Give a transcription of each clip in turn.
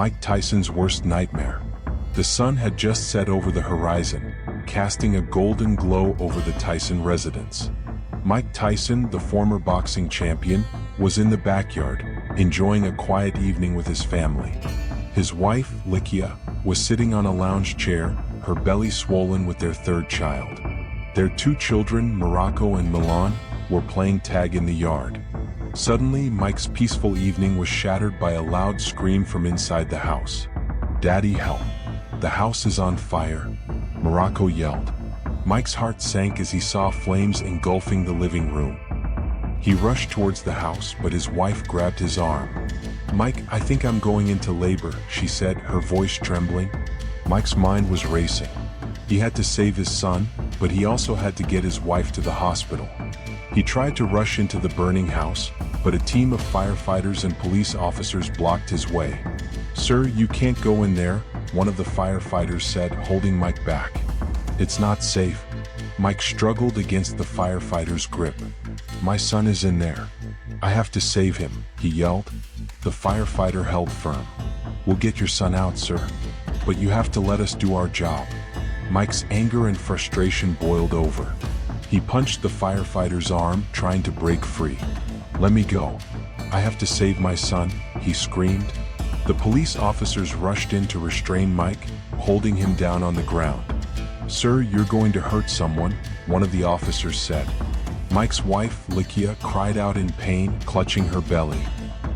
Mike Tyson's worst nightmare. The sun had just set over the horizon, casting a golden glow over the Tyson residence. Mike Tyson, the former boxing champion, was in the backyard, enjoying a quiet evening with his family. His wife, Likia, was sitting on a lounge chair, her belly swollen with their third child. Their two children, Morocco and Milan, were playing tag in the yard. Suddenly, Mike's peaceful evening was shattered by a loud scream from inside the house. "Daddy, help! The house is on fire!" Morocco yelled. Mike's heart sank as he saw flames engulfing the living room. He rushed towards the house, but his wife grabbed his arm. "Mike, I think I'm going into labor," she said, her voice trembling. Mike's mind was racing. He had to save his son, but he also had to get his wife to the hospital. He tried to rush into the burning house, but a team of firefighters and police officers blocked his way. "Sir, you can't go in there," one of the firefighters said, holding Mike back. "It's not safe." Mike struggled against the firefighter's grip. "My son is in there. I have to save him," he yelled. The firefighter held firm. "We'll get your son out, sir. But you have to let us do our job." Mike's anger and frustration boiled over. He punched the firefighter's arm, trying to break free. "Let me go. I have to save my son," he screamed. The police officers rushed in to restrain Mike, holding him down on the ground. "Sir, you're going to hurt someone," one of the officers said. Mike's wife, Likia, cried out in pain, clutching her belly.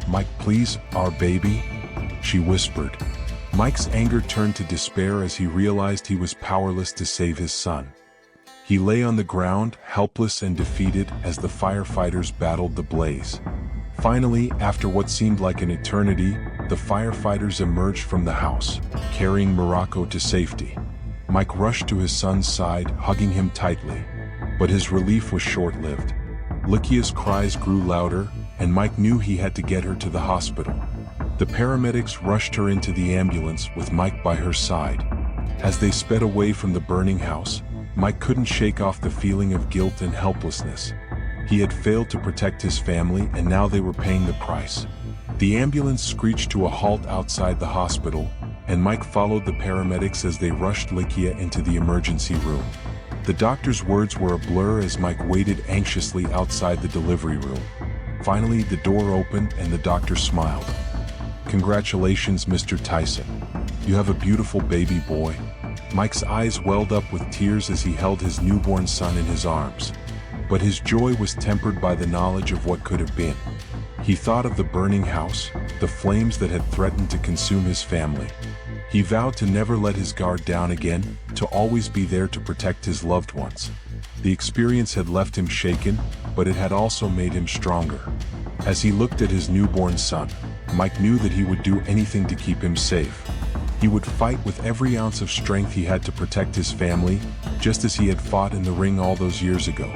"Mike, please, our baby," she whispered. Mike's anger turned to despair as he realized he was powerless to save his son. He lay on the ground, helpless and defeated, as the firefighters battled the blaze. Finally, after what seemed like an eternity, the firefighters emerged from the house, carrying Morocco to safety. Mike rushed to his son's side, hugging him tightly. But his relief was short-lived. Likia's cries grew louder, and Mike knew he had to get her to the hospital. The paramedics rushed her into the ambulance with Mike by her side. As they sped away from the burning house, Mike couldn't shake off the feeling of guilt and helplessness. He had failed to protect his family, and now they were paying the price. The ambulance screeched to a halt outside the hospital, and Mike followed the paramedics as they rushed Likia into the emergency room. The doctor's words were a blur as Mike waited anxiously outside the delivery room. Finally, the door opened and the doctor smiled. "Congratulations, Mr. Tyson. You have a beautiful baby boy." Mike's eyes welled up with tears as he held his newborn son in his arms. But his joy was tempered by the knowledge of what could have been. He thought of the burning house, the flames that had threatened to consume his family. He vowed to never let his guard down again, to always be there to protect his loved ones. The experience had left him shaken, but it had also made him stronger. As he looked at his newborn son, Mike knew that he would do anything to keep him safe. He would fight with every ounce of strength he had to protect his family, just as he had fought in the ring all those years ago.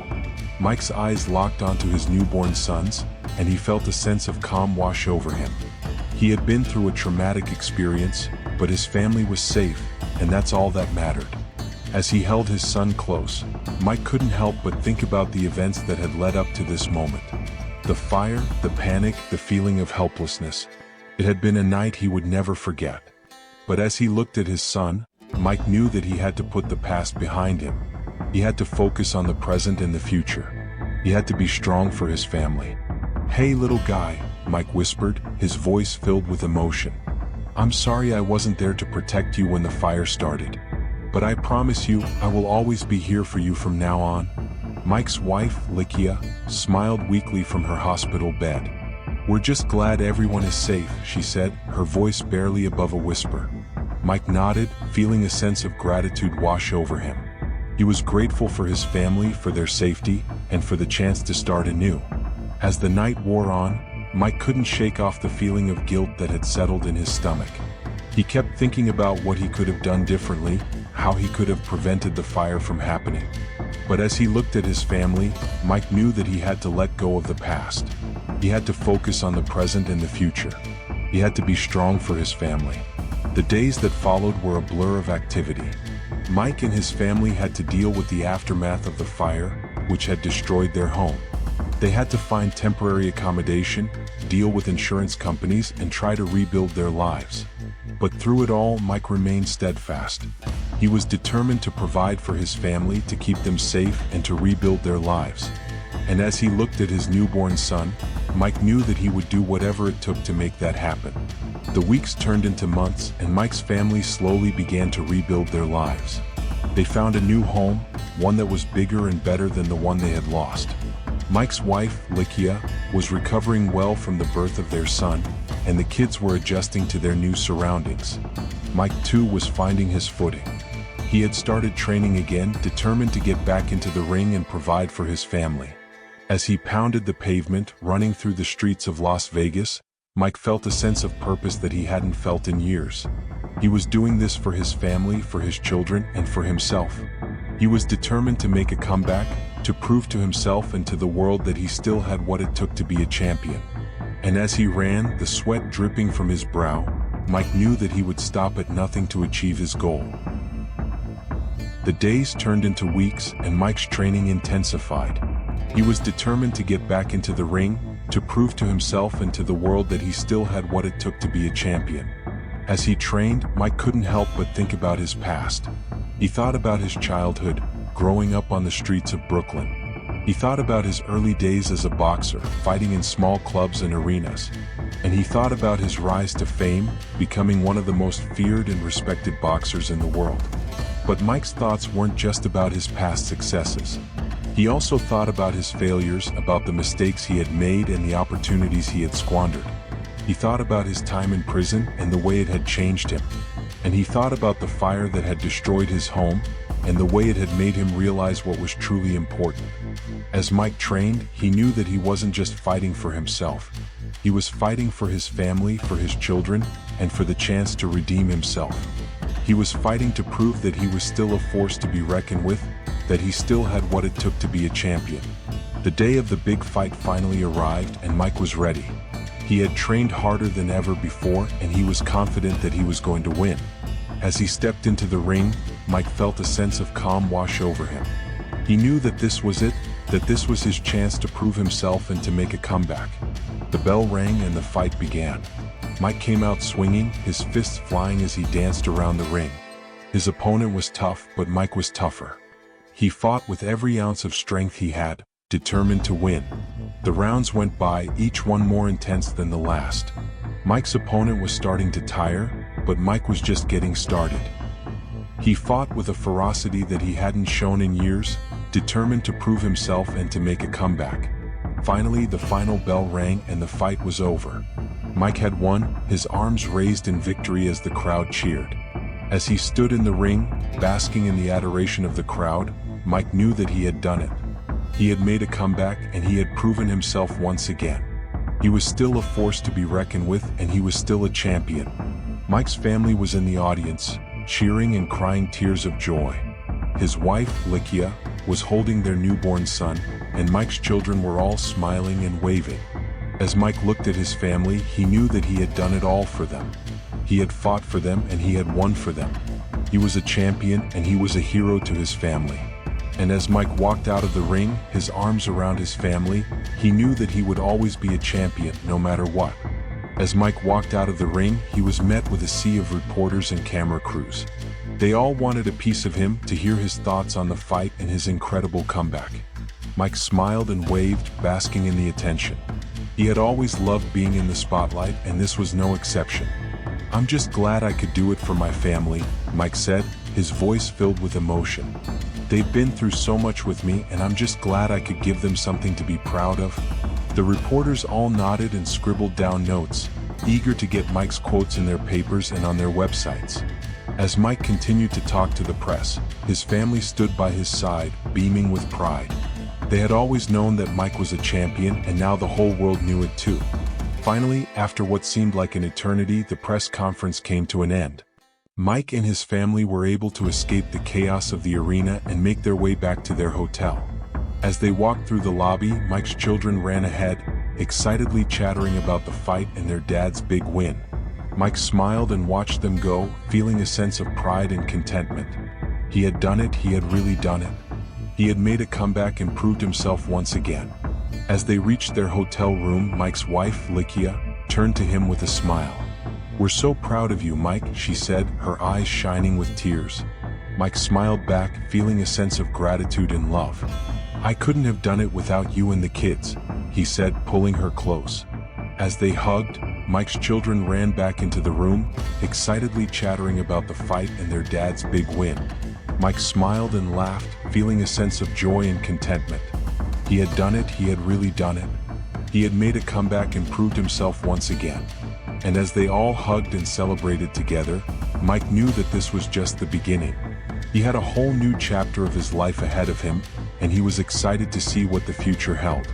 Mike's eyes locked onto his newborn sons, and he felt a sense of calm wash over him. He had been through a traumatic experience, but his family was safe, and that's all that mattered. As he held his son close, Mike couldn't help but think about the events that had led up to this moment. The fire, the panic, the feeling of helplessness. It had been a night he would never forget. But as he looked at his son, Mike knew that he had to put the past behind him. He had to focus on the present and the future. He had to be strong for his family. "Hey, little guy," Mike whispered, his voice filled with emotion. "I'm sorry I wasn't there to protect you when the fire started. But I promise you, I will always be here for you from now on." Mike's wife, Likia, smiled weakly from her hospital bed. "We're just glad everyone is safe," she said, her voice barely above a whisper. Mike nodded, feeling a sense of gratitude wash over him. He was grateful for his family, for their safety, and for the chance to start anew. As the night wore on, Mike couldn't shake off the feeling of guilt that had settled in his stomach. He kept thinking about what he could have done differently, how he could have prevented the fire from happening. But as he looked at his family, Mike knew that he had to let go of the past. He had to focus on the present and the future. He had to be strong for his family. The days that followed were a blur of activity. Mike and his family had to deal with the aftermath of the fire, which had destroyed their home. They had to find temporary accommodation, deal with insurance companies and try to rebuild their lives. But through it all, Mike remained steadfast. He was determined to provide for his family, to keep them safe, and to rebuild their lives. And as he looked at his newborn son, Mike knew that he would do whatever it took to make that happen. The weeks turned into months, and Mike's family slowly began to rebuild their lives. They found a new home, one that was bigger and better than the one they had lost. Mike's wife, Likia, was recovering well from the birth of their son, and the kids were adjusting to their new surroundings. Mike too was finding his footing. He had started training again, determined to get back into the ring and provide for his family. As he pounded the pavement, running through the streets of Las Vegas, Mike felt a sense of purpose that he hadn't felt in years. He was doing this for his family, for his children, and for himself. He was determined to make a comeback, to prove to himself and to the world that he still had what it took to be a champion. And as he ran, the sweat dripping from his brow, Mike knew that he would stop at nothing to achieve his goal. The days turned into weeks, and Mike's training intensified. He was determined to get back into the ring, to prove to himself and to the world that he still had what it took to be a champion. As he trained, Mike couldn't help but think about his past. He thought about his childhood, growing up on the streets of Brooklyn. He thought about his early days as a boxer, fighting in small clubs and arenas. And he thought about his rise to fame, becoming one of the most feared and respected boxers in the world. But Mike's thoughts weren't just about his past successes. He also thought about his failures, about the mistakes he had made and the opportunities he had squandered. He thought about his time in prison and the way it had changed him. And he thought about the fire that had destroyed his home, and the way it had made him realize what was truly important. As Mike trained, he knew that he wasn't just fighting for himself. He was fighting for his family, for his children, and for the chance to redeem himself. He was fighting to prove that he was still a force to be reckoned with, that he still had what it took to be a champion. The day of the big fight finally arrived, and Mike was ready. He had trained harder than ever before, and he was confident that he was going to win. As he stepped into the ring, Mike felt a sense of calm wash over him. He knew that this was it, that this was his chance to prove himself and to make a comeback. The bell rang and the fight began. Mike came out swinging, his fists flying as he danced around the ring. His opponent was tough, but Mike was tougher. He fought with every ounce of strength he had, determined to win. The rounds went by, each one more intense than the last. Mike's opponent was starting to tire, but Mike was just getting started. He fought with a ferocity that he hadn't shown in years, determined to prove himself and to make a comeback. Finally, the final bell rang and the fight was over. Mike had won, his arms raised in victory as the crowd cheered. As he stood in the ring, basking in the adoration of the crowd, Mike knew that he had done it. He had made a comeback, and he had proven himself once again. He was still a force to be reckoned with, and he was still a champion. Mike's family was in the audience, cheering and crying tears of joy. His wife, Likia, was holding their newborn son, and Mike's children were all smiling and waving. As Mike looked at his family, he knew that he had done it all for them. He had fought for them, and he had won for them. He was a champion, and he was a hero to his family. And as Mike walked out of the ring, his arms around his family, he knew that he would always be a champion, no matter what. As Mike walked out of the ring, he was met with a sea of reporters and camera crews. They all wanted a piece of him, to hear his thoughts on the fight and his incredible comeback. Mike smiled and waved, basking in the attention. He had always loved being in the spotlight, and this was no exception. "I'm just glad I could do it for my family," Mike said, his voice filled with emotion. "They've been through so much with me, and I'm just glad I could give them something to be proud of." The reporters all nodded and scribbled down notes, eager to get Mike's quotes in their papers and on their websites. As Mike continued to talk to the press, his family stood by his side, beaming with pride. They had always known that Mike was a champion, and now the whole world knew it too. Finally, after what seemed like an eternity, the press conference came to an end. Mike and his family were able to escape the chaos of the arena and make their way back to their hotel. As they walked through the lobby, Mike's children ran ahead, excitedly chattering about the fight and their dad's big win. Mike smiled and watched them go, feeling a sense of pride and contentment. He had done it, he had really done it. He had made a comeback and proved himself once again. As they reached their hotel room, Mike's wife, Likia, turned to him with a smile. "We're so proud of you, Mike," she said, her eyes shining with tears. Mike smiled back, feeling a sense of gratitude and love. "I couldn't have done it without you and the kids," he said, pulling her close. As they hugged, Mike's children ran back into the room, excitedly chattering about the fight and their dad's big win. Mike smiled and laughed, feeling a sense of joy and contentment. He had done it, he had really done it. He had made a comeback and proved himself once again. And as they all hugged and celebrated together, Mike knew that this was just the beginning. He had a whole new chapter of his life ahead of him, and he was excited to see what the future held.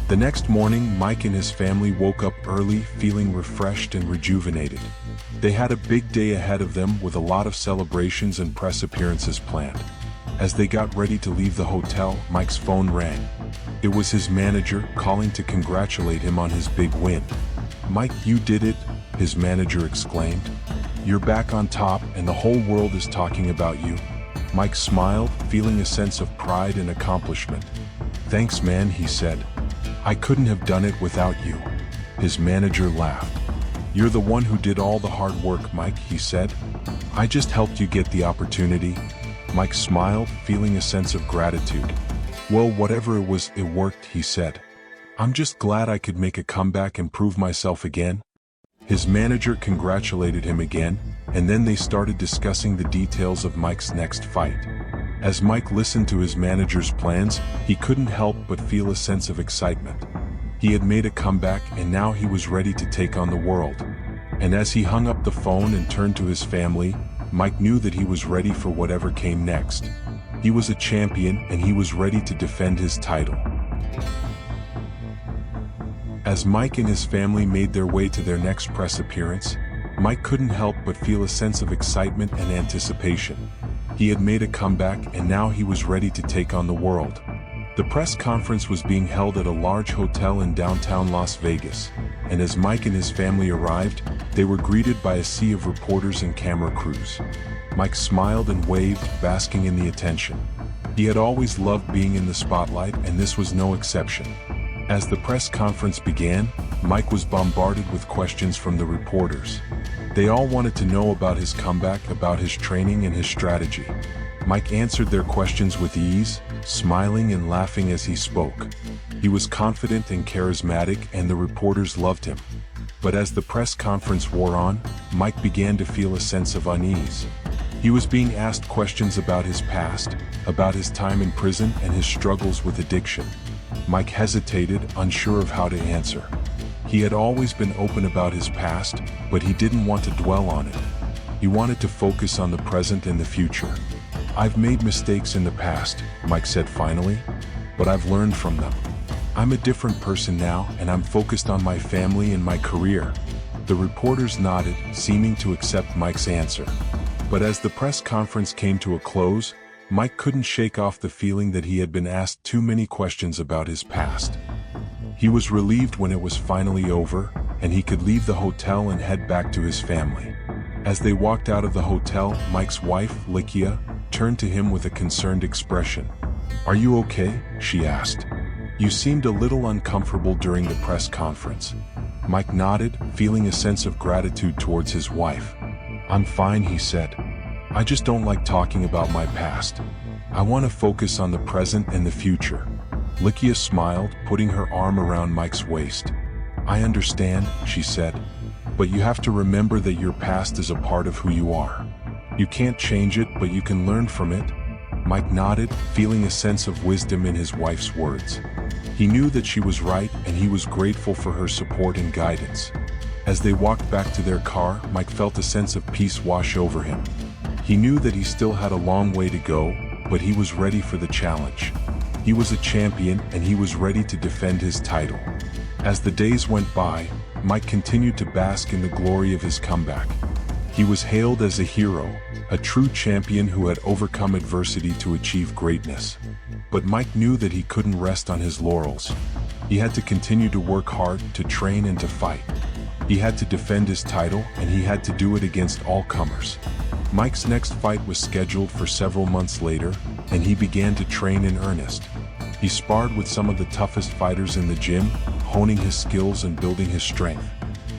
The next morning, Mike and his family woke up early, feeling refreshed and rejuvenated. They had a big day ahead of them with a lot of celebrations and press appearances planned. As they got ready to leave the hotel, Mike's phone rang. It was his manager calling to congratulate him on his big win. "Mike, you did it," his manager exclaimed. "You're back on top and the whole world is talking about you." Mike smiled, feeling a sense of pride and accomplishment. "Thanks, man," he said. "I couldn't have done it without you." His manager laughed. "You're the one who did all the hard work, Mike," he said. "I just helped you get the opportunity." Mike smiled, feeling a sense of gratitude. "Well, whatever it was, it worked," he said. "I'm just glad I could make a comeback and prove myself again." His manager congratulated him again, and then they started discussing the details of Mike's next fight. As Mike listened to his manager's plans, he couldn't help but feel a sense of excitement. He had made a comeback and now he was ready to take on the world. And as he hung up the phone and turned to his family, Mike knew that he was ready for whatever came next. He was a champion and he was ready to defend his title. As Mike and his family made their way to their next press appearance, Mike couldn't help but feel a sense of excitement and anticipation. He had made a comeback and now he was ready to take on the world. The press conference was being held at a large hotel in downtown Las Vegas, and as Mike and his family arrived, they were greeted by a sea of reporters and camera crews. Mike smiled and waved, basking in the attention. He had always loved being in the spotlight, and this was no exception. As the press conference began, Mike was bombarded with questions from the reporters. They all wanted to know about his comeback, about his training and his strategy. Mike answered their questions with ease, smiling and laughing as he spoke. He was confident and charismatic, and the reporters loved him. But as the press conference wore on, Mike began to feel a sense of unease. He was being asked questions about his past, about his time in prison and his struggles with addiction. Mike hesitated, unsure of how to answer. He had always been open about his past, but he didn't want to dwell on it. He wanted to focus on the present and the future. "I've made mistakes in the past," Mike said finally, "but I've learned from them. I'm a different person now, and I'm focused on my family and my career." The reporters nodded, seeming to accept Mike's answer. But as the press conference came to a close, Mike couldn't shake off the feeling that he had been asked too many questions about his past. He was relieved when it was finally over, and he could leave the hotel and head back to his family. As they walked out of the hotel, Mike's wife, Likia, turned to him with a concerned expression. "Are you okay?" she asked. "You seemed a little uncomfortable during the press conference." Mike nodded, feeling a sense of gratitude towards his wife. "I'm fine," he said. "I just don't like talking about my past. I want to focus on the present and the future." Likia smiled, putting her arm around Mike's waist. "I understand," she said. "But you have to remember that your past is a part of who you are. You can't change it, but you can learn from it." Mike nodded, feeling a sense of wisdom in his wife's words. He knew that she was right, and he was grateful for her support and guidance. As they walked back to their car, Mike felt a sense of peace wash over him. He knew that he still had a long way to go, but he was ready for the challenge. He was a champion, and he was ready to defend his title. As the days went by, Mike continued to bask in the glory of his comeback. He was hailed as a hero, a true champion who had overcome adversity to achieve greatness. But Mike knew that he couldn't rest on his laurels. He had to continue to work hard, to train and to fight. He had to defend his title, and he had to do it against all comers. Mike's next fight was scheduled for several months later, and he began to train in earnest. He sparred with some of the toughest fighters in the gym, honing his skills and building his strength.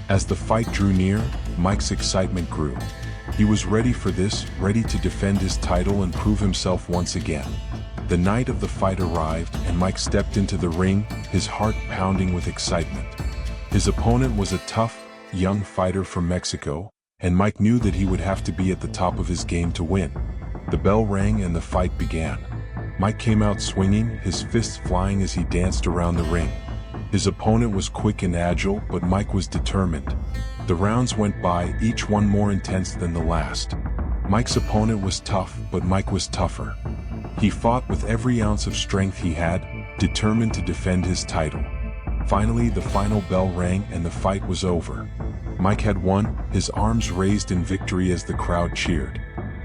As the fight drew near, Mike's excitement grew. He was ready for this, ready to defend his title and prove himself once again. The night of the fight arrived and Mike stepped into the ring, his heart pounding with excitement. His opponent was a tough, young fighter from Mexico, and Mike knew that he would have to be at the top of his game to win. The bell rang and the fight began. Mike came out swinging, his fists flying as he danced around the ring. His opponent was quick and agile, but Mike was determined. The rounds went by, each one more intense than the last. Mike's opponent was tough, but Mike was tougher. He fought with every ounce of strength he had, determined to defend his title. Finally, the final bell rang and the fight was over. Mike had won, his arms raised in victory as the crowd cheered.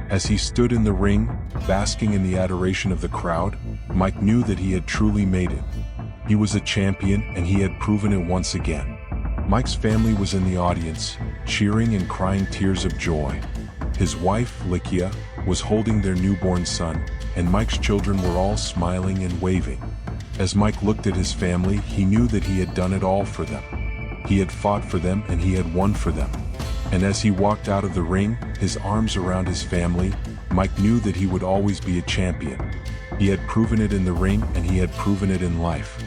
As he stood in the ring, basking in the adoration of the crowd, Mike knew that he had truly made it. He was a champion and he had proven it once again. Mike's family was in the audience, cheering and crying tears of joy. His wife, Likia, was holding their newborn son, and Mike's children were all smiling and waving. As Mike looked at his family, he knew that he had done it all for them. He had fought for them and he had won for them. And as he walked out of the ring, his arms around his family, Mike knew that he would always be a champion. He had proven it in the ring and he had proven it in life.